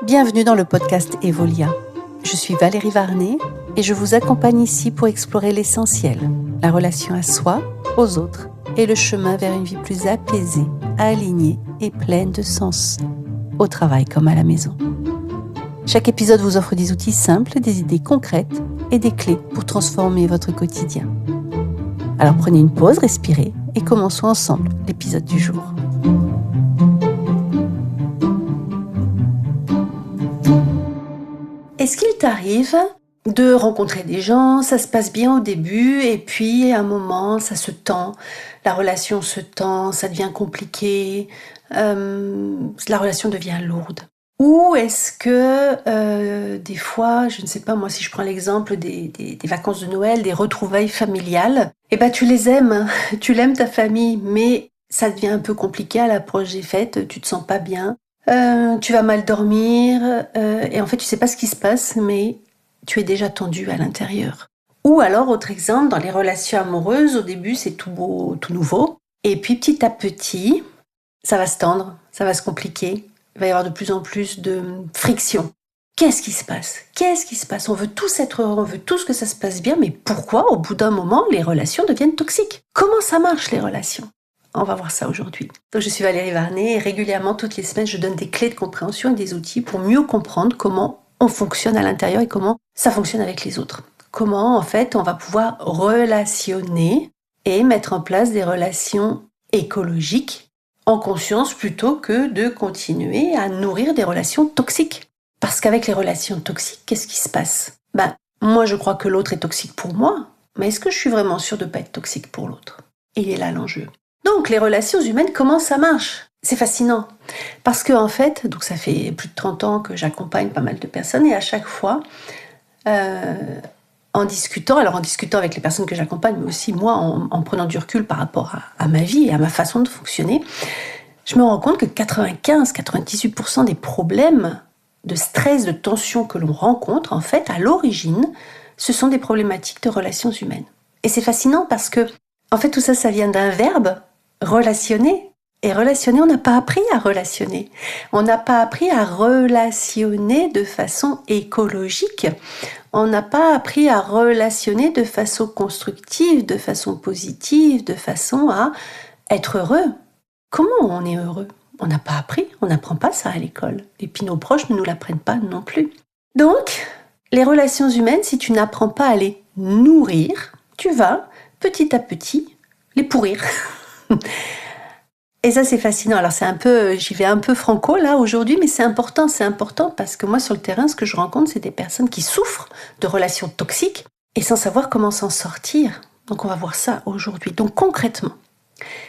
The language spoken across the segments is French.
Bienvenue dans le podcast Evolia. Je suis Valérie Varnet et je vous accompagne ici pour explorer l'essentiel, la relation à soi, aux autres et le chemin vers une vie plus apaisée, alignée et pleine de sens, au travail comme à la maison. Chaque épisode vous offre des outils simples, des idées concrètes et des clés pour transformer votre quotidien. Alors prenez une pause, respirez et commençons ensemble l'épisode du jour. Est-ce qu'il t'arrive de rencontrer des gens, ça se passe bien au début et puis à un moment ça se tend, la relation se tend, ça devient compliqué, la relation devient lourde? Ou est-ce que des fois, je ne sais pas moi, si je prends l'exemple des vacances de Noël, des retrouvailles familiales, tu les aimes, hein, tu l'aimes ta famille, mais ça devient un peu compliqué à l'approche des fêtes, tu te sens pas bien. Tu vas mal dormir et en fait tu sais pas ce qui se passe, mais tu es déjà tendu à l'intérieur. Ou alors, autre exemple, dans les relations amoureuses, au début c'est tout beau, tout nouveau, et puis petit à petit, ça va se tendre, ça va se compliquer, il va y avoir de plus en plus de friction. Qu'est-ce qui se passe? On veut tous être heureux, on veut tous que ça se passe bien, mais pourquoi au bout d'un moment les relations deviennent toxiques? Comment ça marche les relations? On va voir ça aujourd'hui. Donc, je suis Valérie Varnet et régulièrement, toutes les semaines, je donne des clés de compréhension et des outils pour mieux comprendre comment on fonctionne à l'intérieur et comment ça fonctionne avec les autres. Comment, en fait, on va pouvoir relationner et mettre en place des relations écologiques en conscience plutôt que de continuer à nourrir des relations toxiques. Parce qu'avec les relations toxiques, qu'est-ce qui se passe? Moi, je crois que l'autre est toxique pour moi, mais est-ce que je suis vraiment sûre de ne pas être toxique pour l'autre? Il est là l'enjeu. Donc, les relations humaines, comment ça marche? C'est fascinant. Parce que, en fait, donc ça fait plus de 30 ans que j'accompagne pas mal de personnes et à chaque fois, en discutant avec les personnes que j'accompagne, mais aussi moi, en prenant du recul par rapport à ma vie et à ma façon de fonctionner, je me rends compte que 95-98% des problèmes de stress, de tension que l'on rencontre, en fait, à l'origine, ce sont des problématiques de relations humaines. Et c'est fascinant parce que, en fait, tout ça, ça vient d'un verbe, relationner. Et relationner, on n'a pas appris à relationner. On n'a pas appris à relationner de façon écologique. On n'a pas appris à relationner de façon constructive, de façon positive, de façon à être heureux. Comment on est heureux? On n'a pas appris, on n'apprend pas ça à l'école. Et puis nos proches ne nous l'apprennent pas non plus. Donc, les relations humaines, si tu n'apprends pas à les nourrir, tu vas petit à petit les pourrir. Et ça, c'est fascinant. Alors, j'y vais un peu franco là aujourd'hui, mais c'est important parce que moi, sur le terrain, ce que je rencontre, c'est des personnes qui souffrent de relations toxiques et sans savoir comment s'en sortir. Donc, on va voir ça aujourd'hui. Donc, concrètement,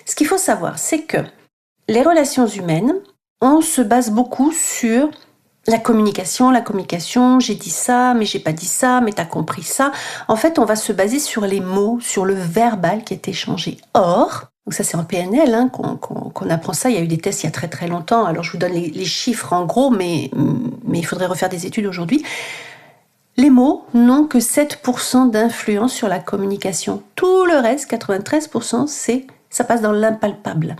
ce qu'il faut savoir, c'est que les relations humaines, on se base beaucoup sur la communication, j'ai dit ça, mais j'ai pas dit ça, mais t'as compris ça. En fait, on va se baser sur les mots, sur le verbal qui est échangé. Or, donc ça c'est en PNL qu'on apprend ça, il y a eu des tests il y a très très longtemps, alors je vous donne les chiffres en gros, mais il faudrait refaire des études aujourd'hui. Les mots n'ont que 7% d'influence sur la communication. Tout le reste, 93%, ça passe dans l'impalpable.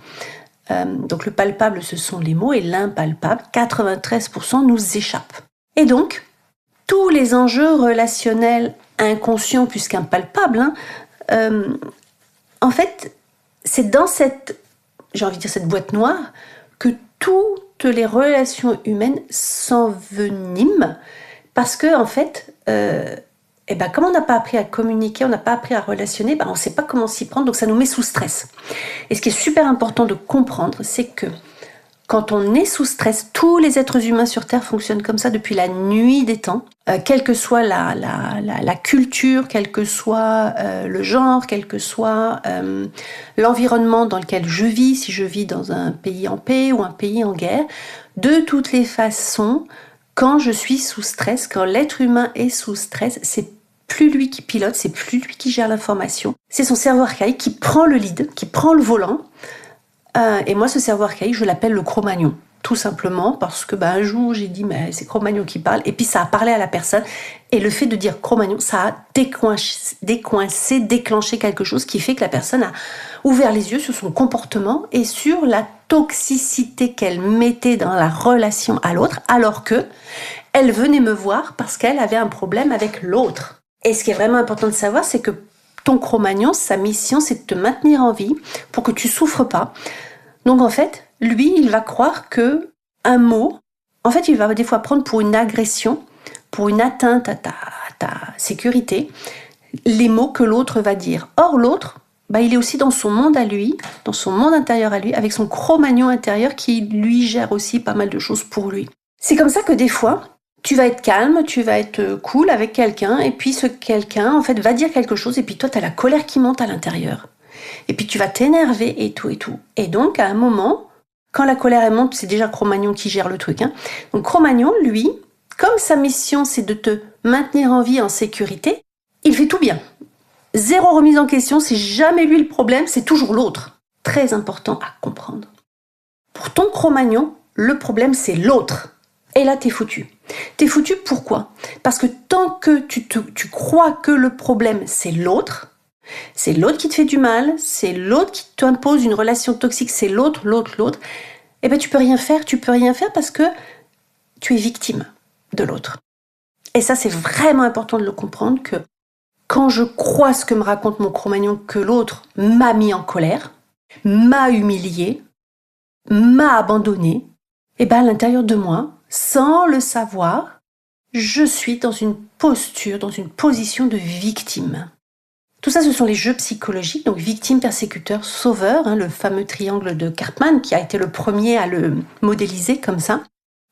Donc le palpable, ce sont les mots, et l'impalpable, 93% nous échappent. Et donc, tous les enjeux relationnels inconscients, puisqu'impalpables, en fait, c'est dans cette boîte noire que toutes les relations humaines s'enveniment, parce que, en fait, comme on n'a pas appris à communiquer, on n'a pas appris à relationner, on ne sait pas comment s'y prendre, donc ça nous met sous stress. Et ce qui est super important de comprendre, c'est que quand on est sous stress, tous les êtres humains sur Terre fonctionnent comme ça depuis la nuit des temps, quelle que soit la culture, quel que soit le genre, quel que soit l'environnement dans lequel je vis, si je vis dans un pays en paix ou un pays en guerre, de toutes les façons, quand je suis sous stress, quand l'être humain est sous stress, c'est plus lui qui pilote, c'est plus lui qui gère l'information. C'est son cerveau archaïque qui prend le lead, qui prend le volant. Et moi, ce cerveau archaïque, je l'appelle le Cro-Magnon. tout simplement parce que un jour j'ai dit mais c'est Cro-Magnon qui parle, et puis ça a parlé à la personne, et le fait de dire Cro-Magnon, ça a déclenché quelque chose qui fait que la personne a ouvert les yeux sur son comportement et sur la toxicité qu'elle mettait dans la relation à l'autre, alors que elle venait me voir parce qu'elle avait un problème avec l'autre. Et ce qui est vraiment important de savoir, c'est que ton Cro-Magnon, sa mission, c'est de te maintenir en vie pour que tu souffres pas. Donc en fait, lui, il va croire que un mot, en fait, il va des fois prendre pour une agression, pour une atteinte à ta sécurité, les mots que l'autre va dire. Or, l'autre, il est aussi dans son monde à lui, dans son monde intérieur à lui, avec son Cro-Magnon intérieur qui, lui, gère aussi pas mal de choses pour lui. C'est comme ça que des fois, tu vas être calme, tu vas être cool avec quelqu'un, et puis ce quelqu'un, en fait, va dire quelque chose, et puis toi, tu as la colère qui monte à l'intérieur. Et puis tu vas t'énerver et tout et tout. Et donc, à un moment, quand la colère elle monte, c'est déjà Cro-Magnon qui gère le truc. Donc Cro-Magnon, lui, comme sa mission, c'est de te maintenir en vie, en sécurité, il fait tout bien. Zéro remise en question, c'est jamais lui le problème, c'est toujours l'autre. Très important à comprendre. Pour ton Cro-Magnon, le problème, c'est l'autre. Et là, t'es foutu. T'es foutu pourquoi ? Parce que tant que tu crois que le problème, c'est l'autre qui te fait du mal, c'est l'autre qui t'impose une relation toxique, c'est l'autre, tu peux rien faire parce que tu es victime de l'autre. Et ça, c'est vraiment important de le comprendre, que quand je crois ce que me raconte mon Cro-Magnon, que l'autre m'a mis en colère, m'a humilié, m'a abandonné, à l'intérieur de moi, sans le savoir, je suis dans une posture, dans une position de victime. Tout ça, ce sont les jeux psychologiques, donc victime, persécuteur, sauveur, le fameux triangle de Karpman qui a été le premier à le modéliser comme ça.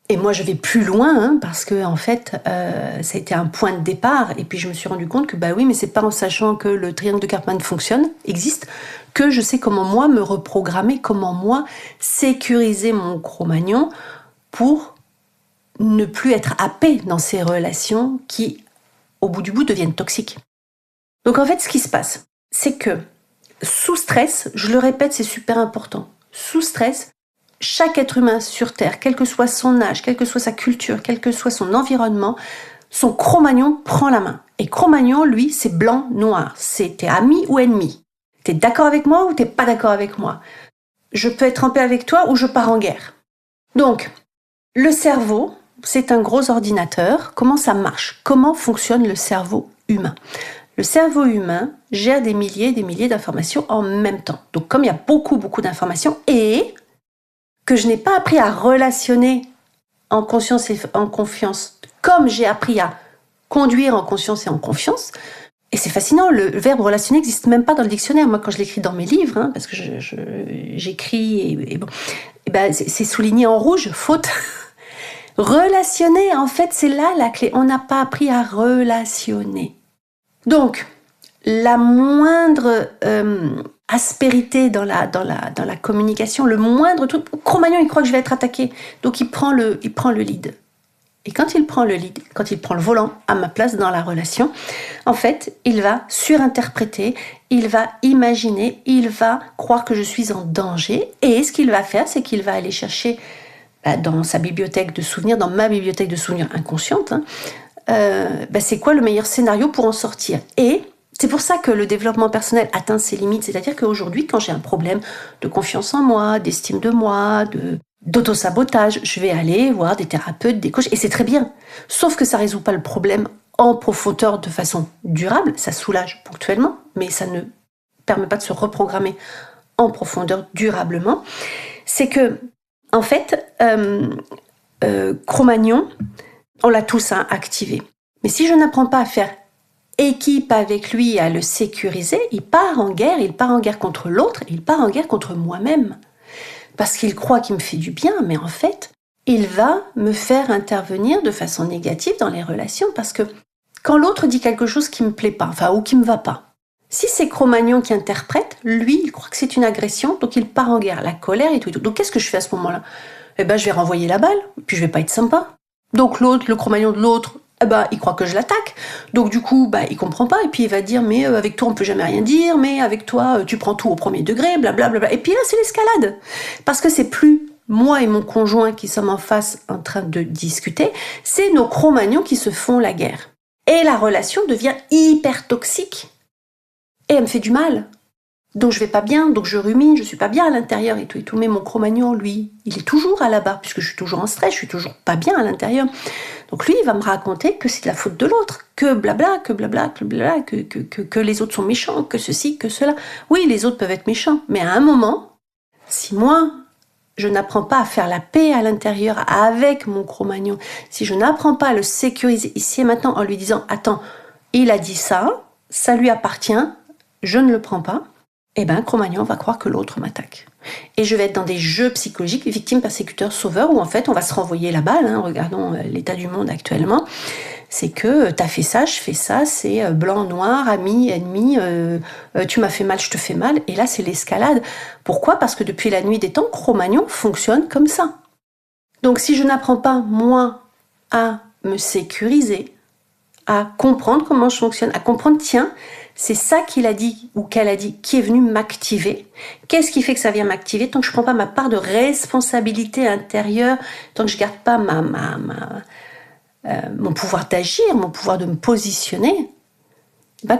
Et moi, je vais plus loin parce que en fait, ça a été un point de départ. Et puis je me suis rendu compte que oui, mais c'est pas en sachant que le triangle de Karpman existe, que je sais comment moi me reprogrammer, comment moi sécuriser mon Cro-Magnon pour ne plus être happé dans ces relations qui, au bout du bout, deviennent toxiques. Donc en fait, ce qui se passe, c'est que sous stress, je le répète, c'est super important, sous stress, chaque être humain sur Terre, quel que soit son âge, quelle que soit sa culture, quel que soit son environnement, son Cro-Magnon prend la main. Et Cro-Magnon, lui, c'est blanc, noir. C'est t'es ami ou ennemi. T'es d'accord avec moi ou t'es pas d'accord avec moi. Je peux être en paix avec toi ou je pars en guerre. Donc, le cerveau, c'est un gros ordinateur. Comment ça marche ? Comment fonctionne le cerveau humain ? Le cerveau humain gère des milliers d'informations en même temps. Donc, comme il y a beaucoup d'informations et que je n'ai pas appris à relationner en conscience et en confiance, comme j'ai appris à conduire en conscience et en confiance, et c'est fascinant, le verbe relationner n'existe même pas dans le dictionnaire. Moi, quand je l'écris dans mes livres, parce que j'écris, c'est souligné en rouge, faute. Relationner, en fait, c'est là la clé. On n'a pas appris à relationner. Donc, la moindre aspérité dans la communication, le moindre truc, Cro-Magnon, il croit que je vais être attaqué. Donc, il prend le lead. Et quand il prend le lead, quand il prend le volant à ma place dans la relation, en fait, il va surinterpréter, il va imaginer, il va croire que je suis en danger. Et ce qu'il va faire, c'est qu'il va aller chercher dans sa bibliothèque de souvenirs, dans ma bibliothèque de souvenirs inconsciente, c'est quoi le meilleur scénario pour en sortir. Et c'est pour ça que le développement personnel atteint ses limites. C'est-à-dire qu'aujourd'hui, quand j'ai un problème de confiance en moi, d'estime de moi, d'autosabotage, je vais aller voir des thérapeutes, des coachs, et c'est très bien. Sauf que ça ne résout pas le problème en profondeur de façon durable. Ça soulage ponctuellement, mais ça ne permet pas de se reprogrammer en profondeur durablement. C'est que, en fait, Cro-Magnon, on l'a tous activé. Mais si je n'apprends pas à faire équipe avec lui, à le sécuriser, il part en guerre contre l'autre, il part en guerre contre moi-même. Parce qu'il croit qu'il me fait du bien, mais en fait, il va me faire intervenir de façon négative dans les relations, parce que quand l'autre dit quelque chose qui me plaît pas, ou qui me va pas, si c'est Cro-Magnon qui interprète, lui, il croit que c'est une agression, donc il part en guerre, la colère et tout. Donc qu'est-ce que je fais à ce moment-là ? Je vais renvoyer la balle, puis je vais pas être sympa. Donc l'autre, le Cro-Magnon de l'autre, il croit que je l'attaque. Donc du coup, il comprend pas, et puis il va dire, mais avec toi on peut jamais rien dire, mais avec toi tu prends tout au premier degré, blablabla. Et puis là c'est l'escalade, parce que c'est plus moi et mon conjoint qui sommes en face en train de discuter, c'est nos Cro-Magnons qui se font la guerre. Et la relation devient hyper toxique. Et elle me fait du mal. Donc je vais pas bien, donc je rumine, je suis pas bien à l'intérieur et tout et tout. Mais mon Cro-Magnon, lui, il est toujours à la barre, puisque je suis toujours en stress, je suis toujours pas bien à l'intérieur. Donc lui, il va me raconter que c'est de la faute de l'autre, que blabla, que blabla, que blabla, que les autres sont méchants, que ceci, que cela. Oui, les autres peuvent être méchants, mais à un moment, si moi, je n'apprends pas à faire la paix à l'intérieur avec mon Cro-Magnon, si je n'apprends pas à le sécuriser ici et maintenant en lui disant « Attends, il a dit ça, ça lui appartient, je ne le prends pas », eh ben, Cro-Magnon va croire que l'autre m'attaque. Et je vais être dans des jeux psychologiques, victime, persécuteur, sauveur, où en fait, on va se renvoyer la balle. Regardons l'état du monde actuellement. C'est que t'as fait ça, je fais ça, c'est blanc, noir, ami, ennemi, tu m'as fait mal, je te fais mal. Et là, c'est l'escalade. Pourquoi ? Parce que depuis la nuit des temps, Cro-Magnon fonctionne comme ça. Donc, si je n'apprends pas, moi, à me sécuriser, à comprendre comment je fonctionne, à comprendre, tiens, c'est ça qu'il a dit ou qu'elle a dit qui est venu m'activer. Qu'est-ce qui fait que ça vient m'activer ? Tant que je ne prends pas ma part de responsabilité intérieure, tant que je ne garde pas mon pouvoir d'agir, mon pouvoir de me positionner,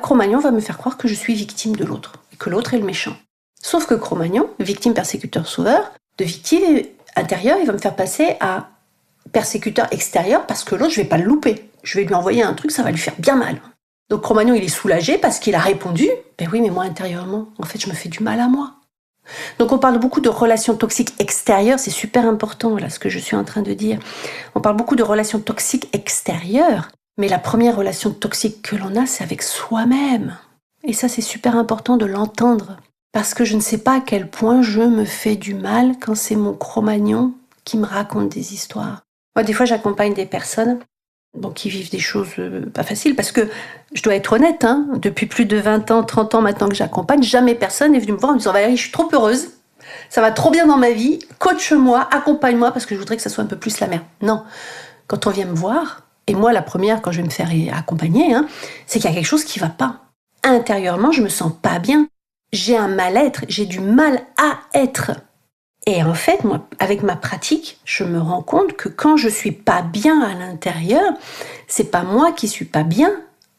Cro-Magnon va me faire croire que je suis victime de l'autre et que l'autre est le méchant. Sauf que Cro-Magnon, victime, persécuteur, sauveur, de victime intérieure, il va me faire passer à persécuteur extérieur parce que l'autre, je ne vais pas le louper. Je vais lui envoyer un truc, ça va lui faire bien mal. Donc Cro-Magnon, il est soulagé parce qu'il a répondu. Ben oui, mais moi, intérieurement, en fait, je me fais du mal à moi. Donc on parle beaucoup de relations toxiques extérieures, c'est super important, là, ce que je suis en train de dire. On parle beaucoup de relations toxiques extérieures, mais la première relation toxique que l'on a, c'est avec soi-même. Et ça, c'est super important de l'entendre. Parce que je ne sais pas à quel point je me fais du mal quand c'est mon Cro-Magnon qui me raconte des histoires. Moi, des fois, j'accompagne des personnes qui vivent des choses pas faciles, parce que je dois être honnête, depuis plus de 20 ans, 30 ans maintenant que j'accompagne, jamais personne n'est venu me voir en me disant « Valérie, je suis trop heureuse, ça va trop bien dans ma vie, coach-moi, accompagne-moi parce que je voudrais que ça soit un peu plus la merde. » Non, quand on vient me voir, et moi la première quand je vais me faire accompagner, c'est qu'il y a quelque chose qui va pas. Intérieurement, je me sens pas bien, j'ai un mal-être, j'ai du mal à être. Et en fait, moi, avec ma pratique, je me rends compte que quand je suis pas bien à l'intérieur, c'est pas moi qui suis pas bien,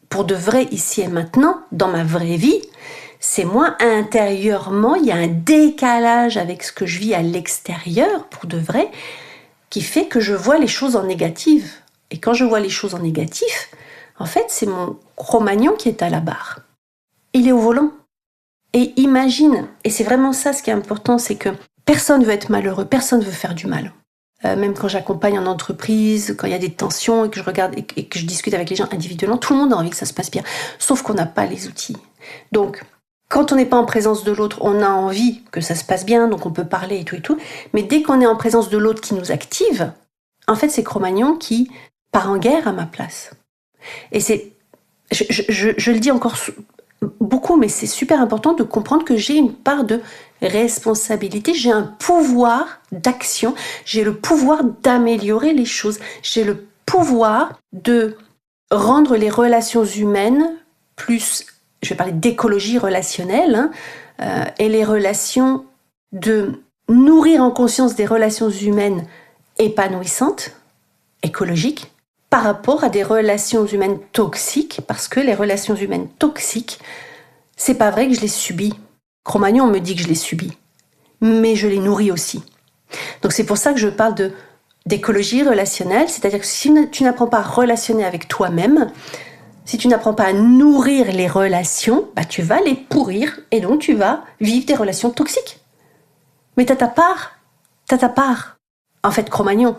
pour de vrai ici et maintenant, dans ma vraie vie, c'est moi intérieurement, il y a un décalage avec ce que je vis à l'extérieur, pour de vrai, qui fait que je vois les choses en négatif. Et quand je vois les choses en négatif, en fait, c'est mon Cro-Magnon qui est à la barre. Il est au volant. Et imagine, et c'est vraiment ça ce qui est important, c'est que personne ne veut être malheureux, personne ne veut faire du mal. Même quand j'accompagne en entreprise, quand il y a des tensions et que je regarde et que je discute avec les gens individuellement, tout le monde a envie que ça se passe bien, sauf qu'on n'a pas les outils. Donc, quand on n'est pas en présence de l'autre, on a envie que ça se passe bien, donc on peut parler et tout, mais dès qu'on est en présence de l'autre qui nous active, en fait, c'est Cro-Magnon qui part en guerre à ma place. Et c'est, je le dis encore beaucoup, mais c'est super important de comprendre que j'ai une part de responsabilité, j'ai un pouvoir d'action, j'ai le pouvoir d'améliorer les choses, j'ai le pouvoir de rendre les relations humaines plus, je vais parler d'écologie relationnelle, et les relations, de nourrir en conscience des relations humaines épanouissantes, écologiques, par rapport à des relations humaines toxiques, parce que les relations humaines toxiques, c'est pas vrai que je les subis. Cro-Magnon me dit que je les subis, mais je les nourris aussi. Donc c'est pour ça que je parle d'écologie relationnelle, c'est-à-dire que si tu n'apprends pas à relationner avec toi-même, si tu n'apprends pas à nourrir les relations, tu vas les pourrir et donc tu vas vivre des relations toxiques. Mais t'as ta part. En fait, Cro-Magnon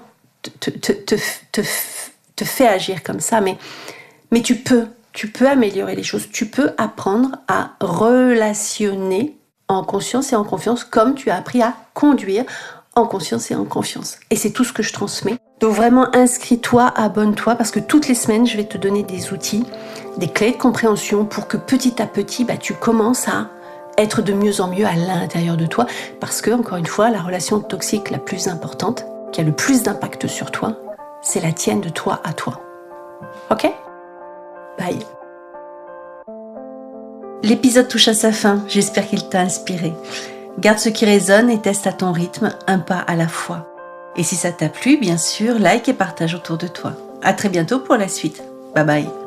te fait agir comme ça, mais tu peux améliorer les choses, tu peux apprendre à relationner en conscience et en confiance comme tu as appris à conduire en conscience et en confiance. Et c'est tout ce que je transmets. Donc vraiment, inscris-toi, abonne-toi, parce que toutes les semaines, je vais te donner des outils, des clés de compréhension pour que petit à petit, tu commences à être de mieux en mieux à l'intérieur de toi, parce que, encore une fois, la relation toxique la plus importante, qui a le plus d'impact sur toi, c'est la tienne de toi à toi. Ok ? Bye. L'épisode touche à sa fin, j'espère qu'il t'a inspiré. Garde ce qui résonne et teste à ton rythme, un pas à la fois. Et si ça t'a plu, bien sûr, like et partage autour de toi. À très bientôt pour la suite. Bye bye.